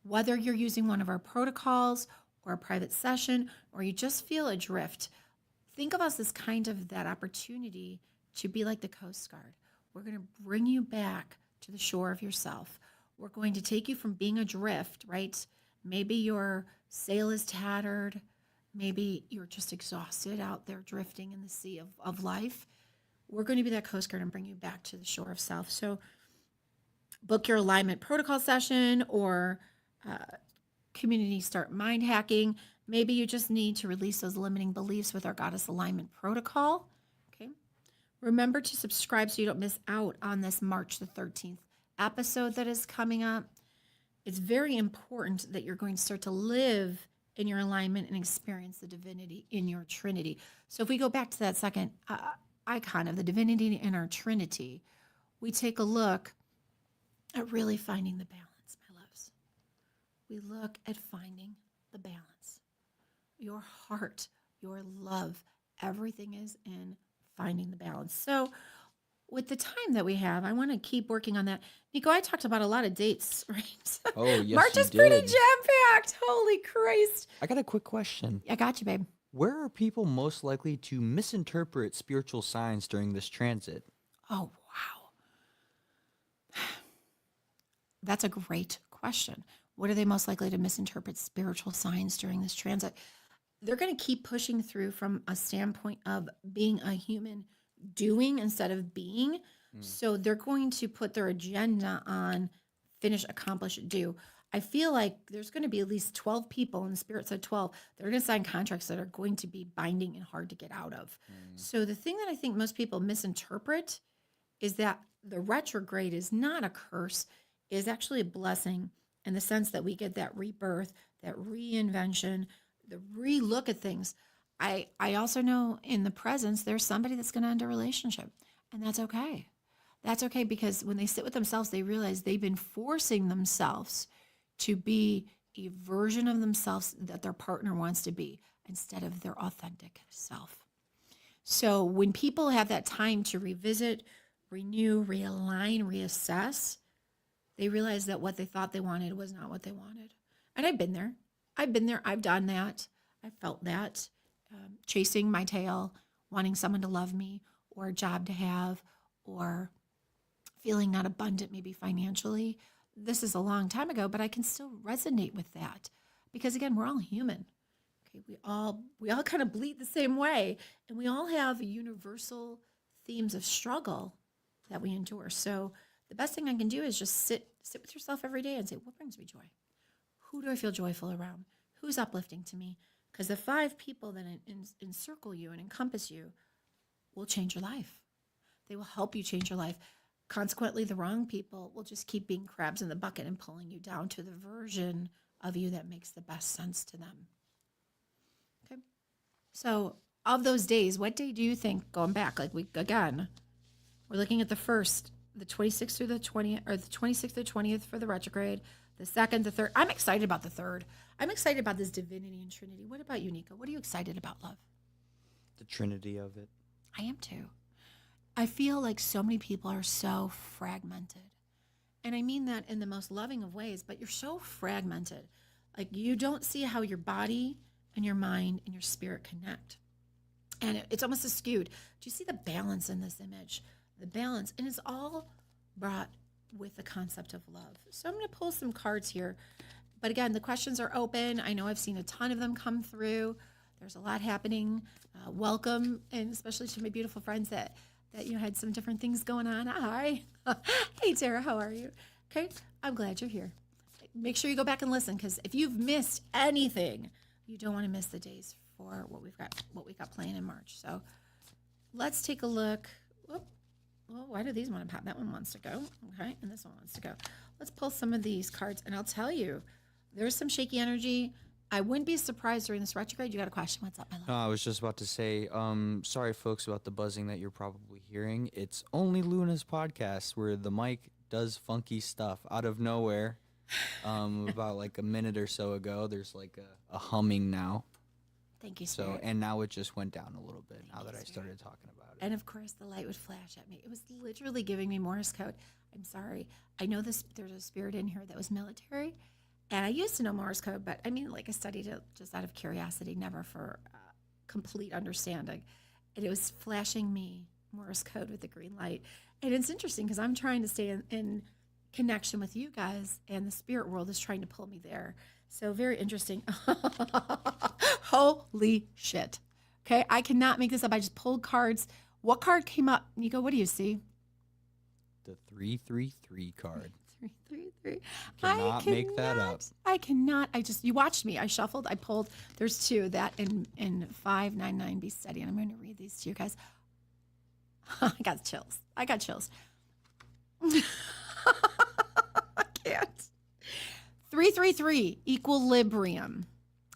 Whether you're using one of our protocols or a private session, or you just feel adrift, think of us as kind of that opportunity to be like the Coast Guard. We're going to bring you back to the shore of yourself. We're going to take you from being adrift, right? Maybe your sail is tattered. Maybe you're just exhausted out there drifting in the sea of life. We're going to be that Coast Guard and bring you back to the shore of self. So book your alignment protocol session or community start mind hacking. Maybe you just need to release those limiting beliefs with our Goddess Alignment Protocol. Okay. Remember to subscribe so you don't miss out on this March the 13th episode that is coming up. It's very important that you're going to start to live in your alignment and experience the divinity in your Trinity. So if we go back to that second icon of the divinity in our Trinity, we take a look at really finding the balance, my loves. We look at finding the balance. Your heart, your love, everything is in finding the balance. So with the time that we have, I want to keep working on that. Nico, I talked about a lot of dates, right? Oh, yes, March you is pretty did. jam-packed. Holy Christ. I got a quick question. I got you, babe. Where are people most likely to misinterpret spiritual signs during this transit? Oh, wow. That's a great question. What are they most likely to misinterpret spiritual signs during this transit? They're going to keep pushing through from a standpoint of being a human doing instead of being. So they're going to put their agenda on finish, accomplish, do. I feel like there's going to be at least 12 people, and the Spirit said 12, they're going to sign contracts that are going to be binding and hard to get out of. So the thing that I think most people misinterpret is that the retrograde is not a curse, is actually a blessing in the sense that we get that rebirth, that reinvention, the relook at things. I also know in the presence, there's somebody that's going to end a relationship, and that's okay. That's okay, because when they sit with themselves, they realize they've been forcing themselves to be a version of themselves that their partner wants to be instead of their authentic self. So when people have that time to revisit, renew, realign, reassess, they realize that what they thought they wanted was not what they wanted. And I've been there. I've done that. I felt that. Chasing my tail, wanting someone to love me or a job to have, or feeling not abundant, maybe financially. This is a long time ago, but I can still resonate with that because again, we're all human. Okay, we all kind of bleed the same way, and we all have universal themes of struggle that we endure. So the best thing I can do is just sit with yourself every day and say, what brings me joy? Who do I feel joyful around? Who's uplifting to me? Because the 5 people that encircle you and encompass you will change your life. They will help you change your life. Consequently, the wrong people will just keep being crabs in the bucket and pulling you down to the version of you that makes the best sense to them. Okay. So of those days, what day do you think, going back, like we're looking at the first, the 26th through the 20th, or the 26th to 20th for the retrograde, the second, the third. I'm excited about the third. I'm excited about this divinity and Trinity. What about you, Nico? What are you excited about, love? The Trinity of it. I am too. I feel like so many people are so fragmented. And I mean that in the most loving of ways, but you're so fragmented. Like you don't see how your body and your mind and your spirit connect. And it's almost skewed. Do you see the balance in this image? The balance. And it's all brought with the concept of love. So I'm going to pull some cards here. But again, the questions are open. I know I've seen a ton of them come through. There's a lot happening. Welcome, and especially to my beautiful friends that had some different things going on. Hi. Hey, Tara, how are you? Okay, I'm glad you're here. Make sure you go back and listen, because if you've missed anything, you don't want to miss the days for what we got playing in March. So let's take a look. Whoop. Well, why do these want to pop? That one wants to go. Okay, and this one wants to go. Let's pull some of these cards, and I'll tell you, there's some shaky energy. I wouldn't be surprised during this retrograde. You got a question? What's up, my love? No, I was just about to say, sorry, folks, about the buzzing that you're probably hearing. It's only Luna's podcast where the mic does funky stuff out of nowhere. About like a minute or so ago, there's like a humming now. Thank you, Spirit. So, and now it just went down a little bit now that I Spirit. started talking about it. And of course, the light would flash at me. It was literally giving me Morse code. I'm sorry. I know there's a spirit in here that was military. And I used to know Morse code, but I mean, like I studied it just out of curiosity, never for complete understanding. And it was flashing me Morse code with the green light. And it's interesting because I'm trying to stay in connection with you guys, and the spirit world is trying to pull me there. So very interesting. Holy shit. Okay, I cannot make this up. I just pulled cards. What card came up? Nico, what do you see? The 333 card. 333. Cannot make that up. I cannot. You watched me. I shuffled. I pulled. There's 2. That and 599. Be steady. And I'm going to read these to you guys. I got chills. I can't. 333. Equilibrium.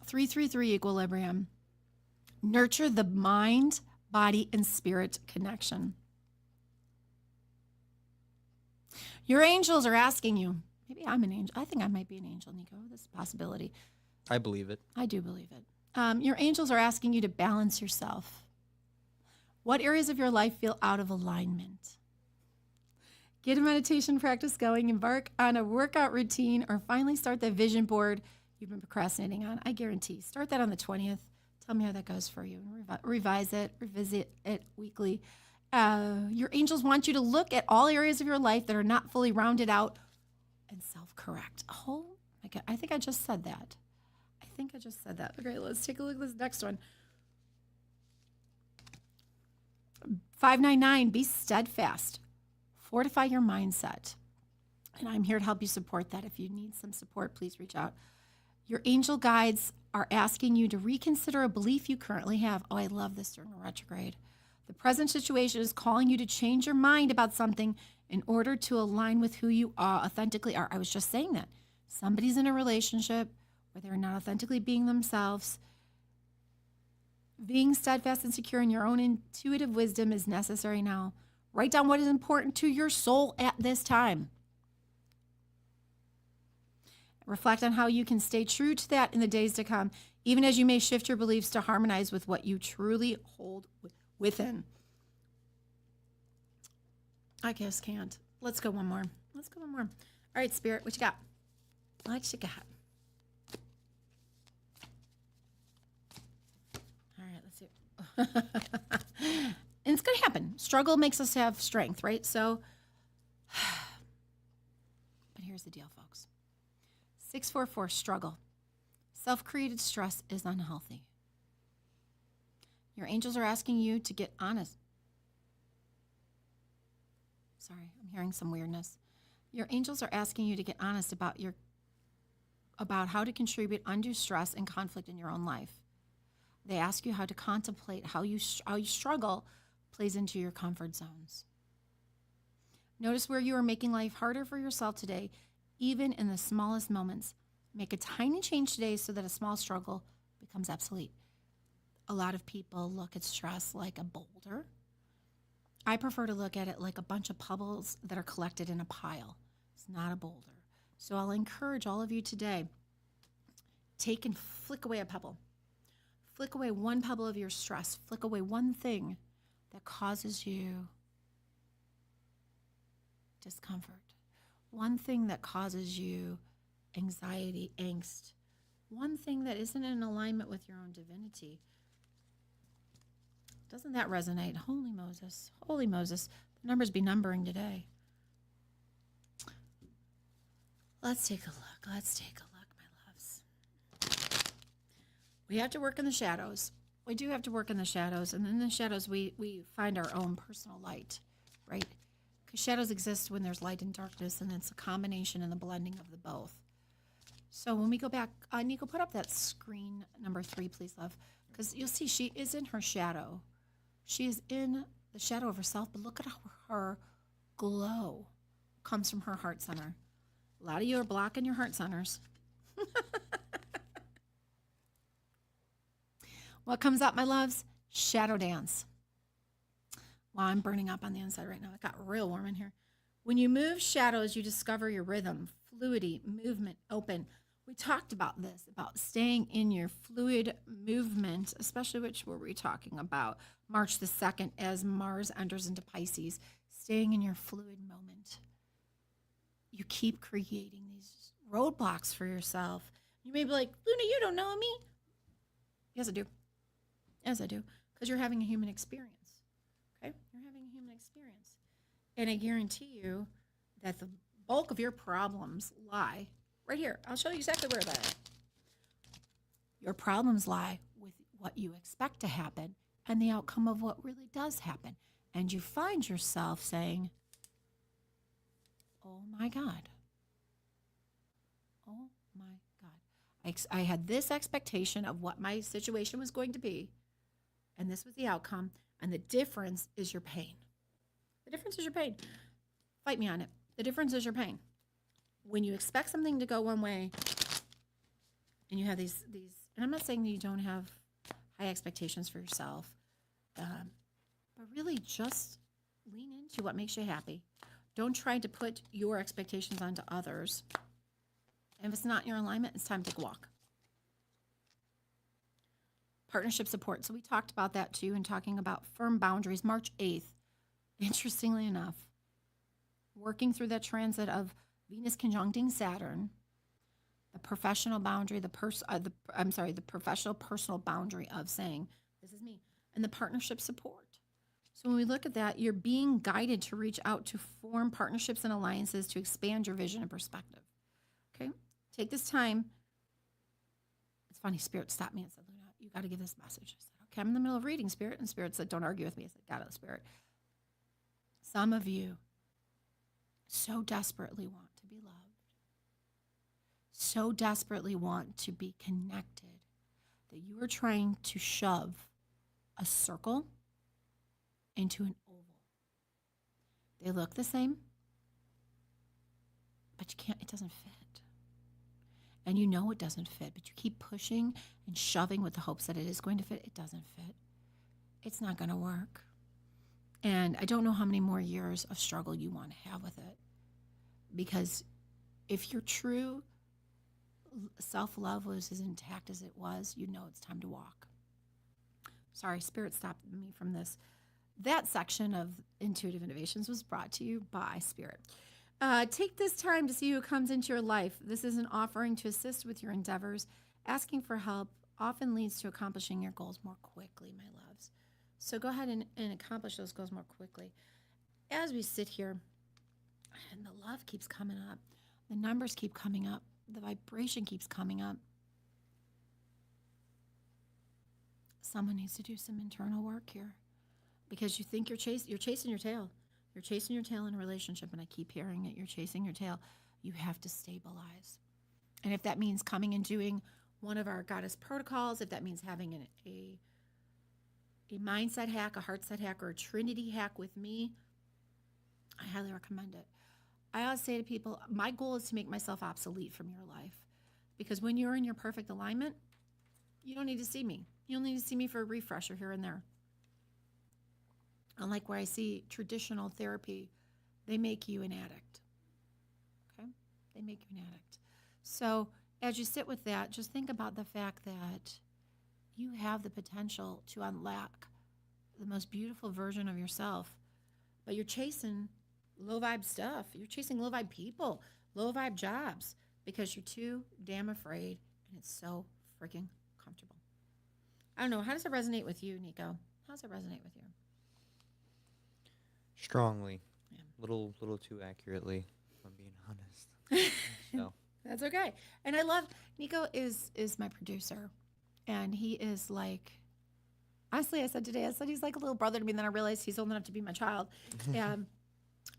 333. Equilibrium. Nurture the mind, body, and spirit connection. Your angels are asking you. Maybe I'm an angel. I think I might be an angel, Nico. This is a possibility. I believe it. I do believe it. Your angels are asking you to balance yourself. What areas of your life feel out of alignment? Get a meditation practice going, embark on a workout routine, or finally start that vision board you've been procrastinating on. I guarantee. Start that on the 20th. Tell me how that goes for you. Revise it, revisit it weekly. Your angels want you to look at all areas of your life that are not fully rounded out and self-correct. Oh my God. I think I just said that. Okay, let's take a look at this next one. 599, be steadfast. Fortify your mindset. And I'm here to help you support that. If you need some support, please reach out. Your angel guides are asking you to reconsider a belief you currently have. Oh, I love this during a retrograde. The present situation is calling you to change your mind about something in order to align with who you authentically are. I was just saying that. Somebody's in a relationship where they're not authentically being themselves. Being steadfast and secure in your own intuitive wisdom is necessary now. Write down what is important to your soul at this time. Reflect on how you can stay true to that in the days to come, even as you may shift your beliefs to harmonize with what you truly hold within. I just can't. Let's go one more. All right, Spirit, what you got? What you got? And it's going to happen. Struggle makes us have strength, right? So, but here's the deal, folks. 644, struggle. Self-created stress is unhealthy. Your angels are asking you to get honest. Sorry, I'm hearing some weirdness. Your angels are asking you to get honest about how to contribute undue stress and conflict in your own life. They ask you how to contemplate how you struggle plays into your comfort zones. Notice where you are making life harder for yourself today, even in the smallest moments. Make a tiny change today so that a small struggle becomes obsolete. A lot of people look at stress like a boulder. I prefer to look at it like a bunch of pebbles that are collected in a pile. It's not a boulder. So I'll encourage all of you today, take and flick away a pebble. Flick away one pebble of your stress. Flick away one thing that causes you discomfort. One thing that causes you anxiety, angst. One thing that isn't in alignment with your own divinity. Doesn't that resonate? Holy Moses. Holy Moses. The numbers be numbering today. Let's take a look. Let's take a look, my loves. We have to work in the shadows. We do have to work in the shadows. And in the shadows, we find our own personal light, right? Because shadows exist when there's light and darkness, and it's a combination and the blending of the both. So when we go back, Nico, put up that screen number 3, please, love. Because you'll see she is in her shadow. She is in the shadow of herself, but look at how her glow comes from her heart center. A lot of you are blocking your heart centers. What comes up, my loves? Shadow dance. Wow, I'm burning up on the inside right now. It got real warm in here. When you move shadows, you discover your rhythm, fluidity, movement, open. We talked about this, about staying in your fluid movement, especially which were we talking about? March the 2nd as Mars enters into Pisces, staying in your fluid moment. You keep creating these roadblocks for yourself. You may be like, Luna, you don't know me. Yes, I do. Yes, I do. Because you're having a human experience. Okay? You're having a human experience. And I guarantee you that the bulk of your problems lie right here. I'll show you exactly where that is. Your problems lie with what you expect to happen and the outcome of what really does happen. And you find yourself saying, oh my God. Oh my God. I had this expectation of what my situation was going to be, and this was the outcome, and the difference is your pain. The difference is your pain. Fight me on it. The difference is your pain. When you expect something to go one way, and you have these, and I'm not saying that you don't have high expectations for yourself, but really just lean into what makes you happy. Don't try to put your expectations onto others. And if it's not in your alignment, it's time to take a walk. Partnership support. So we talked about that too, and talking about firm boundaries. March 8th, interestingly enough, working through that transit of Venus conjuncting Saturn, the professional boundary, the professional personal boundary of saying, this is me, and the partnership support. So when we look at that, you're being guided to reach out to form partnerships and alliances to expand your vision and perspective. Okay? Take this time. It's funny, Spirit stopped me and said, Luna, you got to give this message. I said, okay, I'm in the middle of reading, Spirit. And Spirit said, don't argue with me. I said, got it, Spirit. Some of you so desperately want to be loved, so desperately want to be connected, that you are trying to shove a circle into an oval. They look the same, but you can't, it doesn't fit. And you know it doesn't fit, but you keep pushing and shoving with the hopes that it is going to fit. It doesn't fit. It's not going to work. And I don't know how many more years of struggle you want to have with it. Because if your true self-love was as intact as it was, you know it's time to walk. Sorry, Spirit stopped me from this. That section of Intuitive Innovations was brought to you by Spirit. Take this time to see who comes into your life. This is an offering to assist with your endeavors, asking for help often leads to accomplishing your goals more quickly, my loves. So go ahead and accomplish those goals more quickly. As we sit here, and the love keeps coming up, the numbers keep coming up, the vibration keeps coming up. Someone needs to do some internal work here, because you think you're chasing your tail. You're chasing your tail in a relationship, and I keep hearing it. You're chasing your tail. You have to stabilize. And if that means coming and doing one of our goddess protocols, if that means having a mindset hack, a heart set hack, or a Trinity hack with me, I highly recommend it. I always say to people, my goal is to make myself obsolete from your life, because when you're in your perfect alignment, you don't need to see me. You don't need to see me for a refresher here and there. Unlike where I see traditional therapy, they make you an addict. Okay? They make you an addict. So as you sit with that, just think about the fact that you have the potential to unlock the most beautiful version of yourself, but you're chasing low vibe stuff. You're chasing low vibe people, low vibe jobs, because you're too damn afraid, and it's so freaking comfortable. I don't know. How does it resonate with you, Nico? How does it resonate with you? Strongly. Yeah. Little too accurately, if I'm being honest. So That's okay. And I love, Nico is my producer, and he is like, honestly, I said he's like a little brother to me, and then I realized he's old enough to be my child.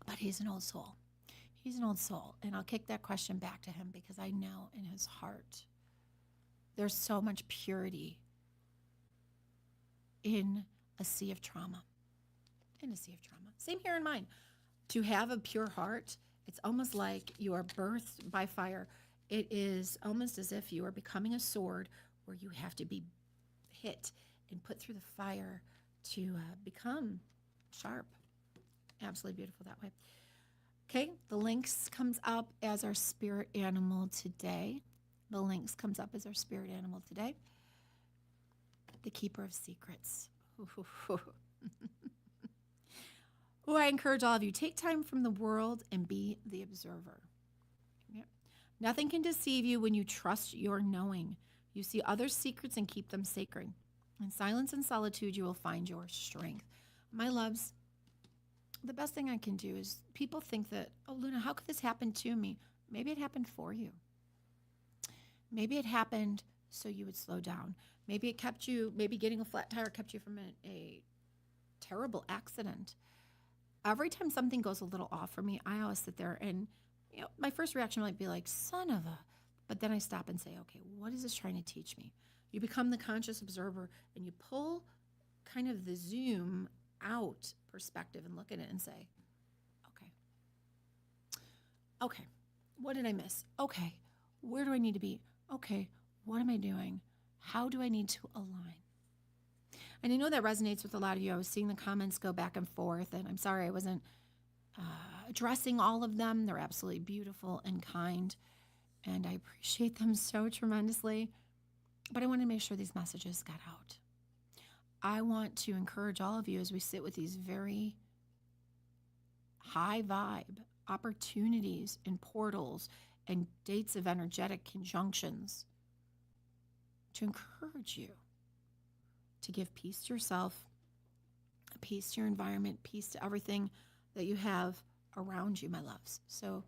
But he's an old soul. He's an old soul. And I'll kick that question back to him, because I know in his heart there's so much purity in a sea of trauma. In a sea of trauma. Same here in mine. To have a pure heart, it's almost like you are birthed by fire. It is almost as if you are becoming a sword where you have to be hit and put through the fire to become sharp. Absolutely beautiful that way. Okay, the lynx comes up as our spirit animal today. The lynx comes up as our spirit animal today. The keeper of secrets. Oh, I encourage all of you, take time from the world and be the observer. Yep. Nothing can deceive you when you trust your knowing. You see others' secrets and keep them sacred. In silence and solitude, you will find your strength. My loves, the best thing I can do is, people think that, oh, Luna, how could this happen to me? Maybe it happened for you. Maybe it happened so you would slow down. Maybe it kept you, maybe getting a flat tire kept you from a terrible accident. Every time something goes a little off for me, I always sit there and, my first reaction might be like, son of a, but then I stop and say, okay, what is this trying to teach me? You become the conscious observer, and you pull kind of the zoom out perspective and look at it and say, okay, what did I miss? Okay, where do I need to be? Okay, what am I doing? How do I need to align? And I know that resonates with a lot of you. I was seeing the comments go back and forth, and I'm sorry I wasn't addressing all of them. They're absolutely beautiful and kind, and I appreciate them so tremendously. But I want to make sure these messages got out. I want to encourage all of you, as we sit with these very high vibe opportunities and portals and dates of energetic conjunctions, to encourage you to give peace to yourself, peace to your environment, peace to everything that you have around you, my loves. So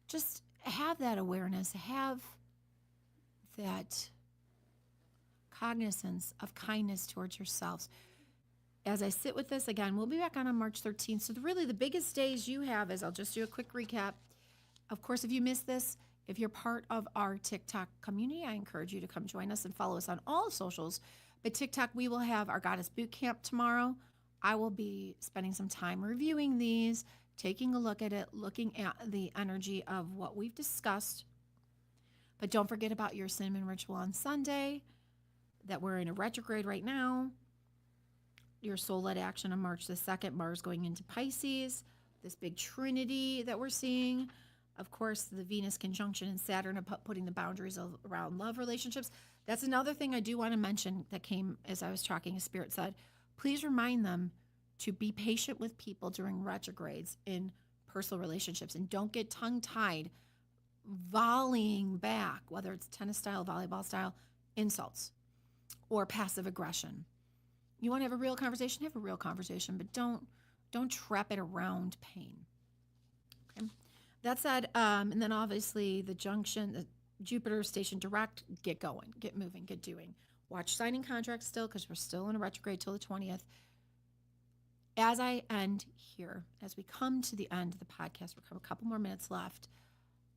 just have that awareness, have that cognizance of kindness towards yourselves. As I sit with this, again, we'll be back on March 13th. So really the biggest days you have is, I'll just do a quick recap. Of course, if you missed this, if you're part of our TikTok community, I encourage you to come join us and follow us on all socials. But TikTok, we will have our Goddess Boot Camp tomorrow. I will be spending some time reviewing these, taking a look at it, looking at the energy of what we've discussed. But don't forget about your cinnamon ritual on Sunday, that we're in a retrograde right now. Your soul-led action on March the 2nd, Mars going into Pisces, this big Trinity that we're seeing. Of course, the Venus conjunction and Saturn, putting the boundaries around love relationships. That's another thing I do want to mention that came as I was talking, as Spirit said. Please remind them to be patient with people during retrogrades in personal relationships, and don't get tongue-tied volleying back, whether it's tennis style, volleyball style, insults. or passive aggression. You want to have a real conversation? Have a real conversation, but don't trap it around pain. Okay. That said, and then obviously the junction, the Jupiter station direct, get going, get moving, get doing. Watch signing contracts still because we're still in a retrograde till the 20th. As I end here, as we come to the end of the podcast, we have a couple more minutes left.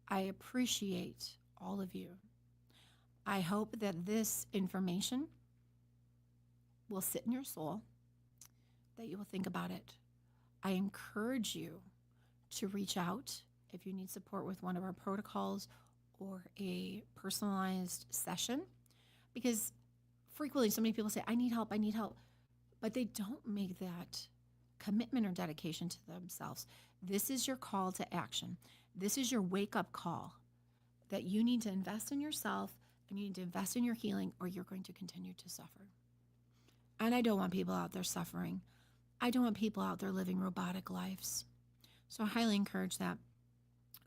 I appreciate all of you. I hope that this information will sit in your soul, that you will think about it. I encourage you to reach out if you need support with one of our protocols or a personalized session, because frequently so many people say, I need help, but they don't make that commitment or dedication to themselves. This is your call to action. This is your wake-up call that you need to invest in yourself and you need to invest in your healing, or you're going to continue to suffer. And I don't want people out there suffering. I don't want people out there living robotic lives. So I highly encourage that.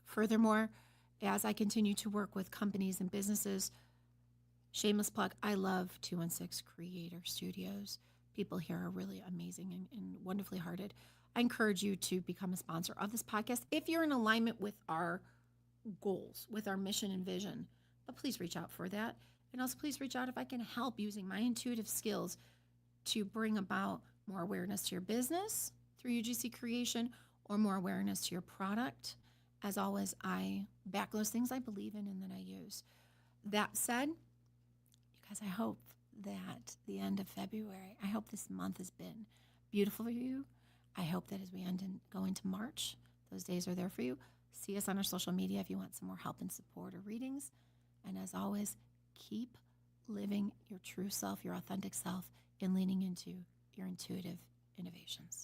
Furthermore, as I continue to work with companies and businesses, shameless plug, I love 216 Creator Studios. People here are really amazing and wonderfully hearted. I encourage you to become a sponsor of this podcast if you're in alignment with our goals, with our mission and vision. But please reach out for that. And also please reach out if I can help using my intuitive skills to bring about more awareness to your business through UGC creation, or more awareness to your product. As always, I back those things I believe in and that I use. That said, you guys, I hope that the end of February, I hope this month has been beautiful for you. I hope that as we end and go into March, those days are there for you. See us on our social media if you want some more help and support or readings. And as always, keep living your true self, your authentic self, and leaning into your intuitive innovations.